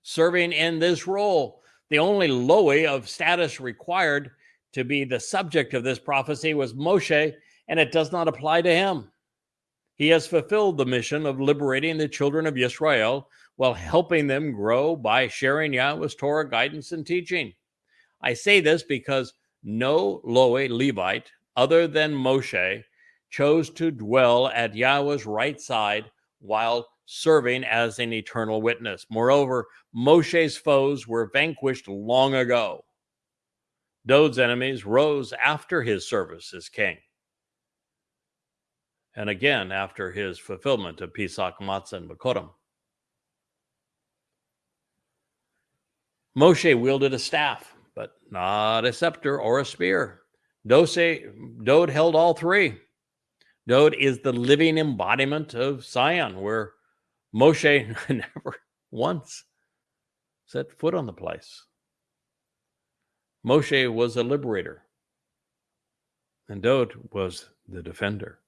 serving in this role. The only Lowy of status required to be the subject of this prophecy was Moshe, and it does not apply to him. He has fulfilled the mission of liberating the children of Israel while helping them grow by sharing Yahweh's Torah guidance and teaching. I say this because no Lowy Levite other than Moshe chose to dwell at Yahweh's right side while serving as an eternal witness. Moreover, Moshe's foes were vanquished long ago. Daud's enemies rose after his service as king, and again after his fulfillment of Pesach, Matzah, and Bekorim. Moshe wielded a staff, but not a scepter or a spear. Daud held all three. Daud is the living embodiment of Zion, where Moshe never once set foot on the place. Moshe was a liberator, and Daud was the defender.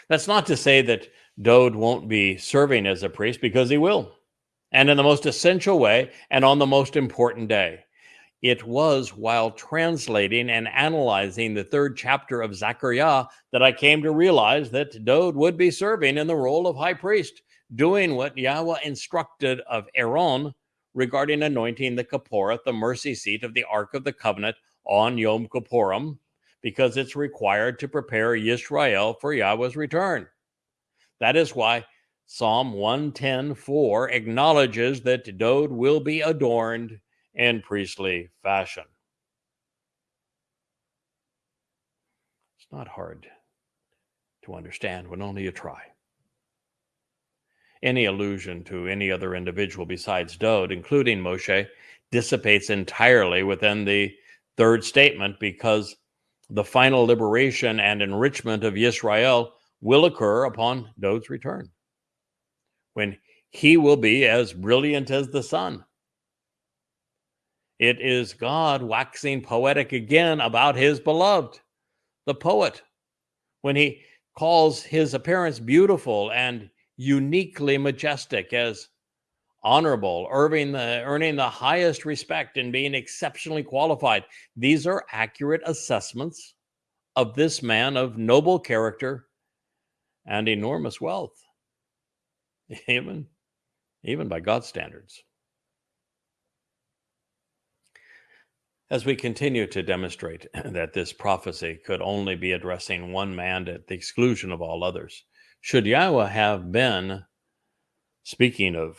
That's not to say that Daud won't be serving as a priest, because he will, and in the most essential way and on the most important day. It was while translating and analyzing the third chapter of Zechariah that I came to realize that Daud would be serving in the role of high priest, doing what Yahweh instructed of Aaron regarding anointing the Kipporeth, the mercy seat of the Ark of the Covenant, on Yom Kippurim, because it's required to prepare Yisrael for Yahweh's return. That is why Psalm 110:4 acknowledges that Daud will be adorned in priestly fashion. It's not hard to understand when only you try. Any allusion to any other individual besides Daud, including Moshe, dissipates entirely within the third statement, because the final liberation and enrichment of Yisrael will occur upon Daud's return, when he will be as brilliant as the sun. It is God waxing poetic again about his beloved, the poet, when he calls his appearance beautiful and uniquely majestic, as honorable, earning the highest respect and being exceptionally qualified. These are accurate assessments of this man of noble character and enormous wealth, even by God's standards. As we continue to demonstrate that this prophecy could only be addressing one man at the exclusion of all others, should Yahweh have been speaking of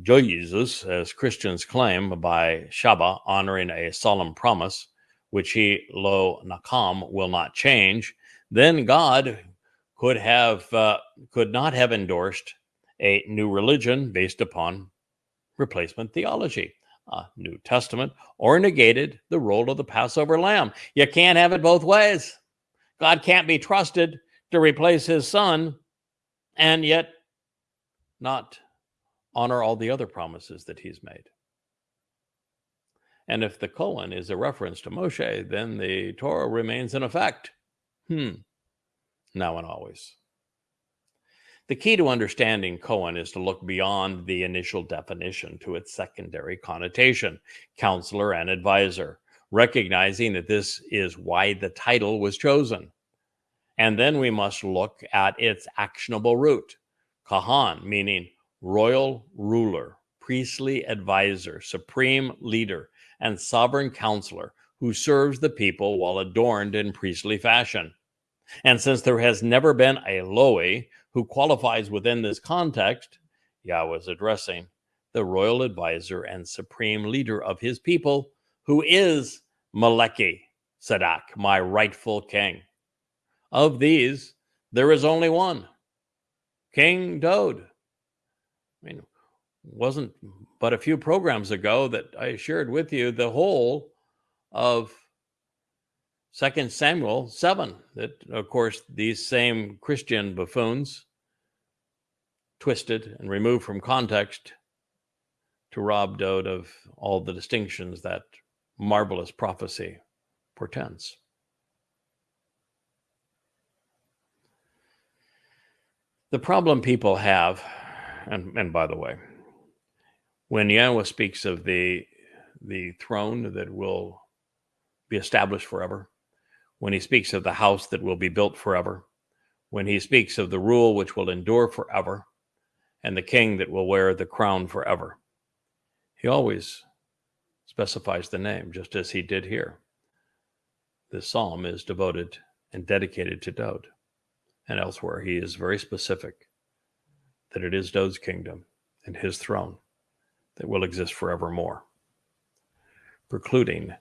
Jesus, as Christians claim, by Shabat, honoring a solemn promise, which he, lo nakam, will not change, then God could not have endorsed a new religion based upon replacement theology. New Testament, or negated the role of the Passover lamb. You can't have it both ways. God can't be trusted to replace his son and yet not honor all the other promises that he's made. And if the colon is a reference to Moshe, then the Torah remains in effect. Now and always. The key to understanding kohen is to look beyond the initial definition to its secondary connotation, counselor and advisor, recognizing that this is why the title was chosen. And then we must look at its actionable root, kahan, meaning royal ruler, priestly advisor, supreme leader, and sovereign counselor who serves the people while adorned in priestly fashion. And since there has never been a Loi who qualifies within this context, Yahweh is addressing the royal advisor and supreme leader of his people, who is Meleki Sadak, my rightful king. Of these, there is only one, King Dod. Wasn't but a few programs ago that I shared with you the whole of 2 Samuel 7, that, of course, these same Christian buffoons twisted and removed from context to rob Dod of all the distinctions that marvelous prophecy portends. The problem people have, and by the way, when Yahweh speaks of the throne that will be established forever, when he speaks of the house that will be built forever, when he speaks of the rule which will endure forever, and the king that will wear the crown forever, he always specifies the name, just as he did here. This psalm is devoted and dedicated to Dod. And elsewhere, he is very specific that it is Dod's kingdom and his throne that will exist forevermore, precluding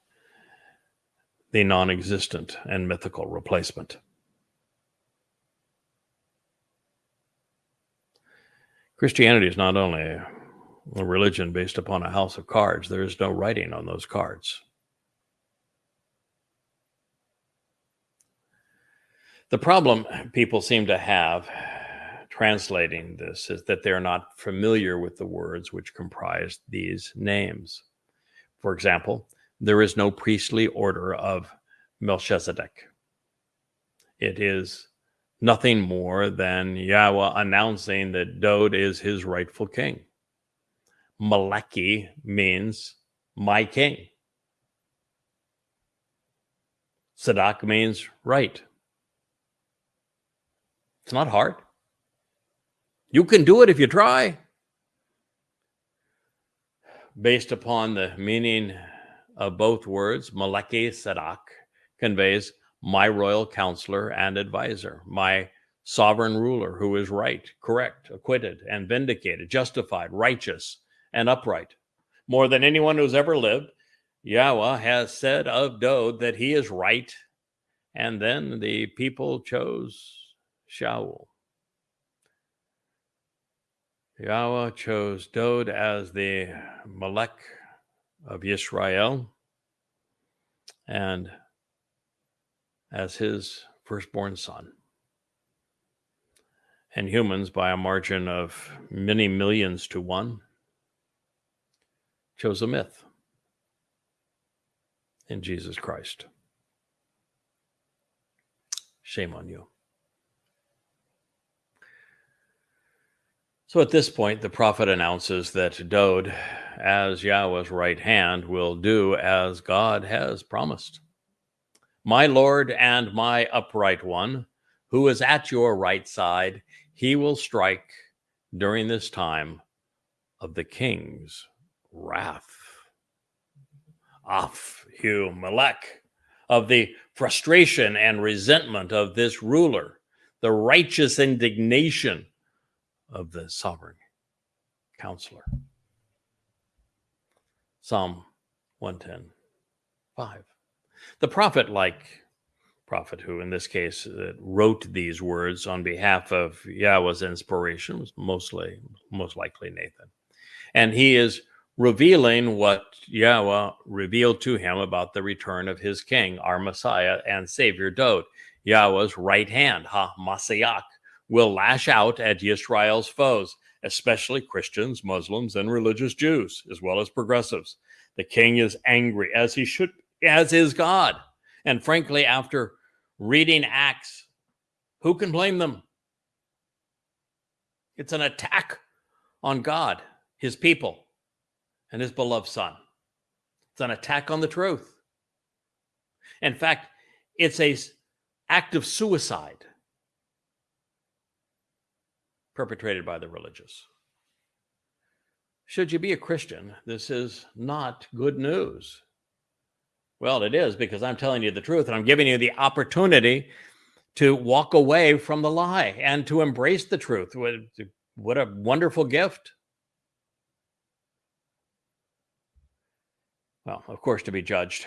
the non-existent and mythical replacement. Christianity is not only a religion based upon a house of cards. There is no writing on those cards. The problem people seem to have translating this is that they're not familiar with the words which comprise these names. For example, there is no priestly order of Melchizedek. It is nothing more than Yahweh announcing that Dod is his rightful king. Meleki means my king. Sadak means right. It's not hard. You can do it if you try. Based upon the meaning of both words, Meleki Sadak conveys my royal counselor and advisor, my sovereign ruler who is right, correct, acquitted, and vindicated, justified, righteous, and upright. More than anyone who's ever lived, Yahweh has said of Dod that he is right, and then the people chose Shaul. Yahweh chose Dod as the Melech of Israel and as his firstborn son. And humans, by a margin of many millions to one, chose a myth in Jesus Christ. Shame on you. So at this point, the prophet announces that Dod, as Yahweh's right hand, will do as God has promised. My Lord and my upright one, who is at your right side, he will strike during this time of the king's wrath. Hu Melech, of the frustration and resentment of this ruler, the righteous indignation of the sovereign counselor. Psalm 110:5. The prophet who in this case wrote these words on behalf of Yahweh's inspiration was most likely Nathan. And he is revealing what Yahweh revealed to him about the return of his king, our Messiah and Savior Dod. Yahweh's right hand, Ha-Mashiach, will lash out at Israel's foes, especially Christians, Muslims, and religious Jews, as well as progressives. The king is angry, as he should, as is God. And frankly, after reading Acts, who can blame them? It's an attack on God, his people, and his beloved son. It's an attack on the truth. In fact, it's an act of suicide perpetrated by the religious. Should you be a Christian, this is not good news. Well, it is, because I'm telling you the truth, and I'm giving you the opportunity to walk away from the lie and to embrace the truth. What a wonderful gift. Well, of course, to be judged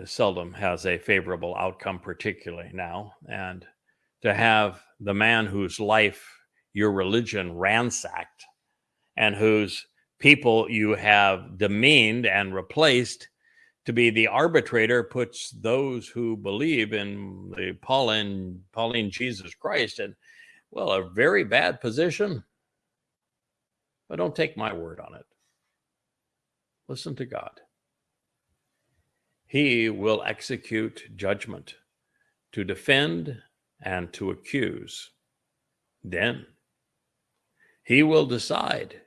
seldom has a favorable outcome, particularly now. And to have the man whose life your religion ransacked and whose people you have demeaned and replaced to be the arbitrator puts those who believe in the Pauline Jesus Christ in, well, a very bad position. But don't take my word on it. Listen to God. He will execute judgment to defend and to accuse. Then he will decide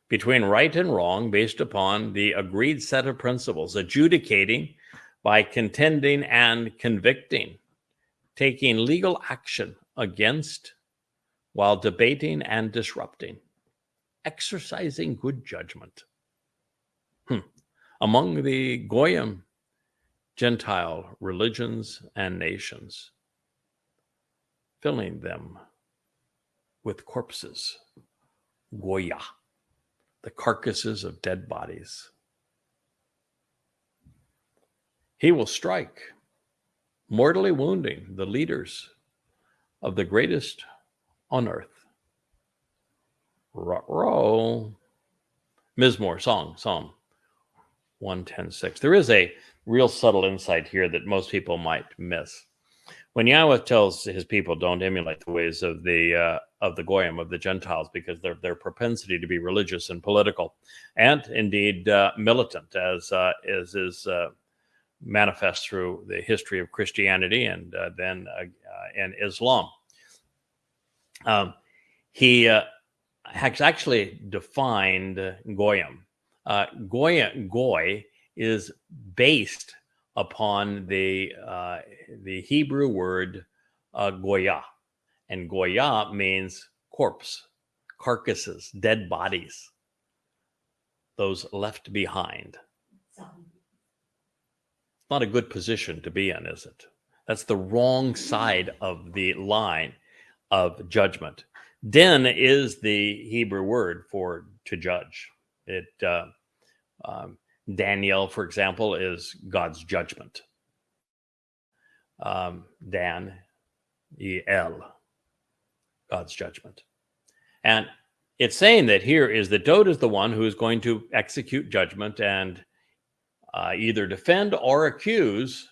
between right and wrong based upon the agreed set of principles, adjudicating by contending and convicting, taking legal action against while debating and disrupting, exercising good judgment. Among the Goyim, Gentile religions and nations, filling them with corpses, Goya, the carcasses of dead bodies. He will strike, mortally wounding the leaders of the greatest on earth. Ruh-roh. Mizmor, Psalm 110:6. There is a real subtle insight here that most people might miss. When Yahweh tells his people, don't emulate the ways of the Goyim, of the Gentiles, because their propensity to be religious and political, and indeed militant, as is manifest through the history of Christianity and then in Islam. He has actually defined Goyim. Goy is based upon the Hebrew word goyah, and goyah means corpse, carcasses, dead bodies, those left behind. It's not a good position to be in, is it? That's the wrong side of the line of judgment. Din is the Hebrew word for to judge. It Daniel, for example, is God's judgment. Dan, El, God's judgment. And it's saying that here is that Dod is the one who is going to execute judgment and either defend or accuse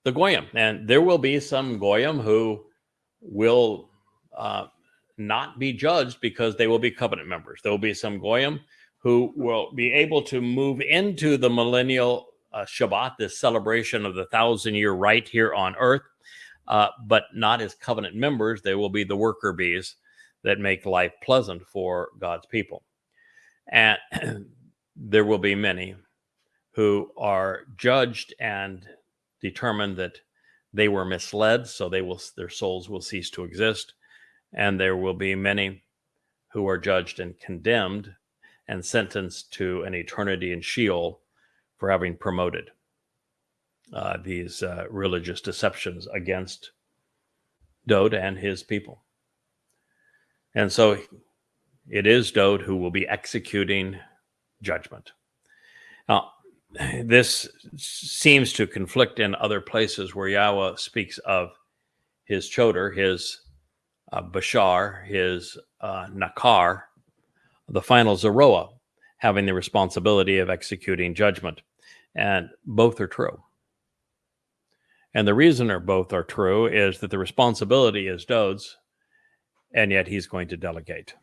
the Goyim. And there will be some Goyim who will not be judged because they will be covenant members. There will be some Goyim who will be able to move into the millennial Shabat, this celebration of the 1,000-year rite here on earth, but not as covenant members. They will be the worker bees that make life pleasant for God's people. And there will be many who are judged and determined that they were misled, so their souls will cease to exist. And there will be many who are judged and condemned and sentenced to an eternity in Sheol for having promoted these religious deceptions against Dod and his people. And so it is Dod who will be executing judgment. Now, this seems to conflict in other places where Yahweh speaks of his Choder, his Bashar, his Nakar, the final Zeroah, having the responsibility of executing judgment. And both are true. And the reason both are true is that the responsibility is Dod's, and yet he's going to delegate.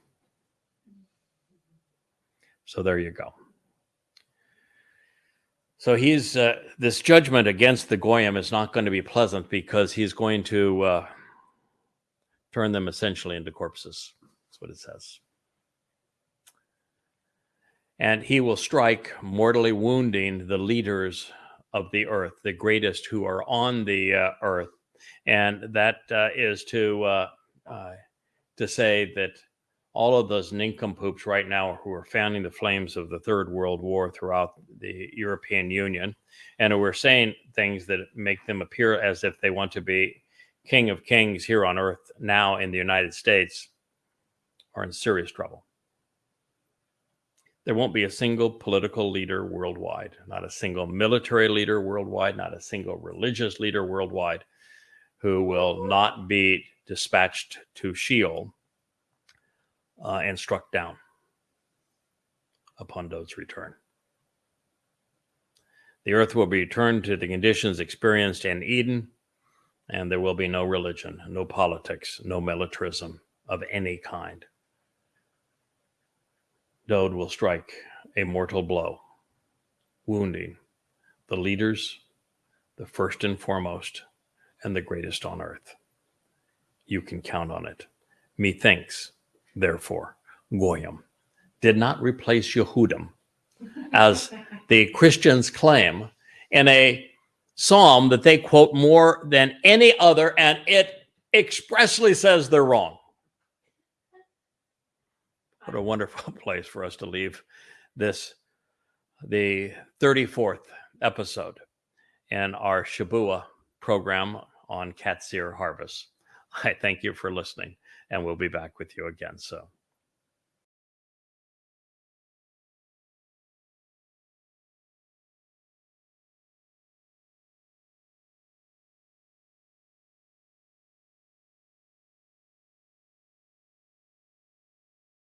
So there you go. So he's this judgment against the Goyim is not going to be pleasant, because he's going to turn them essentially into corpses. That's what it says. And he will strike, mortally wounding the leaders of the earth, the greatest who are on the earth. And that is to say that all of those nincompoops right now who are fanning the flames of the Third World War throughout the European Union, and who are saying things that make them appear as if they want to be king of kings here on earth now in the United States, are in serious trouble. There won't be a single political leader worldwide, not a single military leader worldwide, not a single religious leader worldwide who will not be dispatched to Sheol and struck down upon Dod's return. The earth will be returned to the conditions experienced in Eden, and there will be no religion, no politics, no militarism of any kind. Dod will strike a mortal blow, wounding the leaders, the first and foremost, and the greatest on earth. You can count on it. Methinks, therefore, Goyim did not replace Yehudim, as the Christians claim, in a psalm that they quote more than any other, and it expressly says they're wrong. What a wonderful place for us to leave this, the 34th episode in our Shabbat program on Qatsyr-Harvest. I thank you for listening, and we'll be back with you again soon.